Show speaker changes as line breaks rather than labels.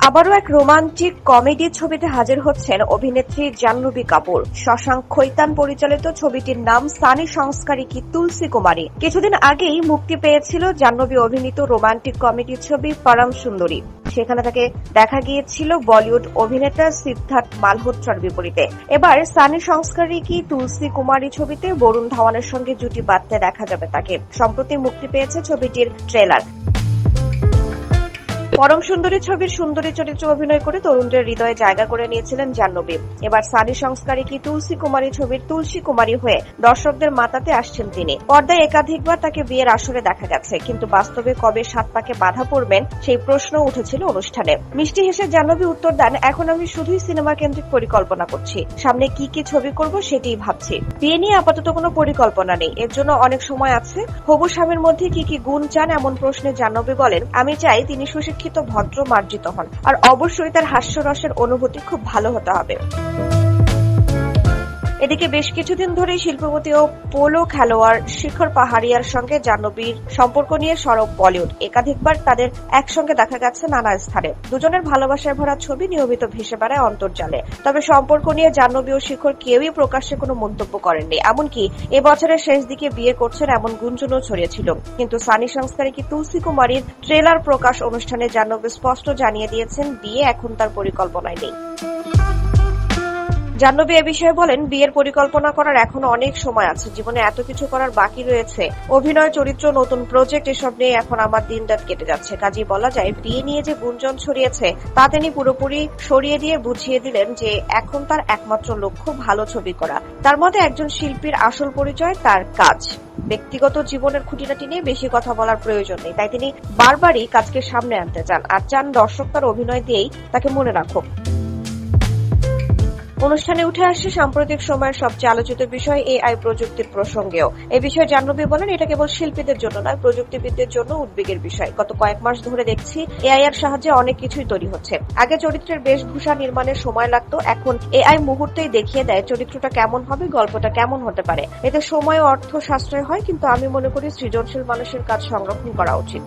আবারও এক romantic comedy ছবিতে হাজির হচ্ছেন অভিনেত্রী জাহ্নবী কাপুর। শশাঙ্ক খৈতান পরিচালিত ছবিটির নাম সানি সংস্কারিকী তুলসী কুমারী। কিছুদিন আগেই মুক্তি পেয়েছিল জাহ্নবী অভিনীত রোমান্টিক কমেডি ছবি পরম সুন্দরী। সেখানে তাকে দেখা গিয়েছিল বলিউড অভিনেতা সিদ্ধার্থ মালহোত্রার বিপরীতে। এবার সানি সংস্কারিকী তুলসী কুমারী ছবিতে বরুণ ধাওয়ানের সঙ্গে জুটি বাঁধতে দেখা যাবে তাকে। সম্প্রতি মুক্তি পেয়েছে ছবিটির ট্রেলার। পরম সুন্দরী ছবির সুন্দরী চরিত্রে অভিনয় করে তরুণদের হৃদয়ে জায়গা করে নিয়েছিলেন জাহ্নবী। এবার সানি সংস্কারিকী তুলসী কুমারী ছবির তুলসী কুমারী হয়ে দর্শকদের মাতাতে আসছেন তিনি। পর্দায় একাধিকবার তাকে বিয়ের আসরে দেখা গেছে, কিন্তু বাস্তবে কবে সাত পাকে বাধা পড়বেন সেই প্রশ্ন উঠেছিল অনুষ্ঠানে। মিষ্টি হেসে জাহ্নবী উত্তর দেন, এখন আমি শুধুই সিনেমা কেন্দ্রিক পরিকল্পনা করছি, সামনে কি কি ছবি করব সেটাই ভাবছি। বিয়ে নিয়ে আপাতত কোনো পরিকল্পনা নেই, এর জন্য অনেক সময় আছে। হবু স্বামীর মধ্যে কি কি গুণ চান এমন প্রশ্নে জাহ্নবী বলেন, আমি চাই তিনি সুশিক্ষিত, ভদ্র, মার্জিত হন, আর অবশ্যই তার হাস্যরসের অনুভূতি খুব ভালো হতে হবে। এদিকে বেশ কিছুদিন ধরেই শিল্পপতি ও পোলো খেলোয়াড় শিখর পাহাড়িয়ার সঙ্গে জাহ্নবীর সম্পর্ক নিয়ে সরব বলিউড। একাধিকবার তাদের একসঙ্গে দেখা গেছে নানা স্থানে। দুজনের ভালোবাসায় ভরা ছবি নিয়মিত ভেসে বেড়ায় অন্তর্জালে। তবে সম্পর্ক নিয়ে জাহ্নবী ও শিখর কেউই প্রকাশ্যে কোনো মন্তব্য করেননি। এমনকি এবছরের শেষ দিকে বিয়ে করছেন এমন গুঞ্জনও ছড়িয়েছিল। কিন্তু সানি সংস্কারিকী তুলসী কুমারীর ট্রেলার প্রকাশ অনুষ্ঠানে জাহ্নবী স্পষ্ট জানিয়ে দিয়েছেন, বিয়ে এখন তার পরিকল্পনায় নেই। জাহ্নবী এ বিষয়ে বলেন, বিয়ের পরিকল্পনা করার এখনো অনেক সময় আছে, জীবনে এত কিছু করার বাকি রয়েছে। অভিনয়, চরিত্র, নতুন প্রজেক্ট এসব নিয়ে এখন আমার দিনরাত কেটে যাচ্ছে। কাজেই বলা যায়, বিয়ে নিয়ে যে গুঞ্জন ছড়িয়েছে তা তিনি পুরোপুরি সরিয়ে দিয়ে বুঝিয়ে দিলেন যে এখন তার একমাত্র লক্ষ্য ভালো ছবি করা। তার মতে একজন শিল্পীর আসল পরিচয় তার কাজ। ব্যক্তিগত জীবনের খুঁটিনাটি নিয়ে বেশি কথা বলার প্রয়োজন নেই, তাই তিনি বারবারই কাজকে সামনে আনতে চান, আর চান দর্শক তার অভিনয় দিয়েই তাকে মনে রাখুক। অনুষ্ঠানে উঠে আসে সাম্প্রতিক সময়ের সবচেয়ে আলোচিত বিষয় এআই প্রযুক্তির প্রসঙ্গেও। এ বিষয়ে জাহ্নবী বলেন, এটা কেবল শিল্পীদের জন্য নয়, প্রযুক্তিবিদদের জন্য উদ্বেগের বিষয়। গত কয়েক মাস ধরে দেখছি এআই এর সাহায্যে অনেক কিছুই তৈরি হচ্ছে। আগে চরিত্রের বেশভূষা নির্মাণের সময় লাগতো, এখন এআই মুহূর্তেই দেখিয়ে দেয় চরিত্রটা কেমন হবে, গল্পটা কেমন হতে পারে। এতে সময় ও অর্থ সাশ্রয় হয়, কিন্তু আমি মনে করি সৃজনশীল মানুষের কাজ সংরক্ষণ করা উচিত।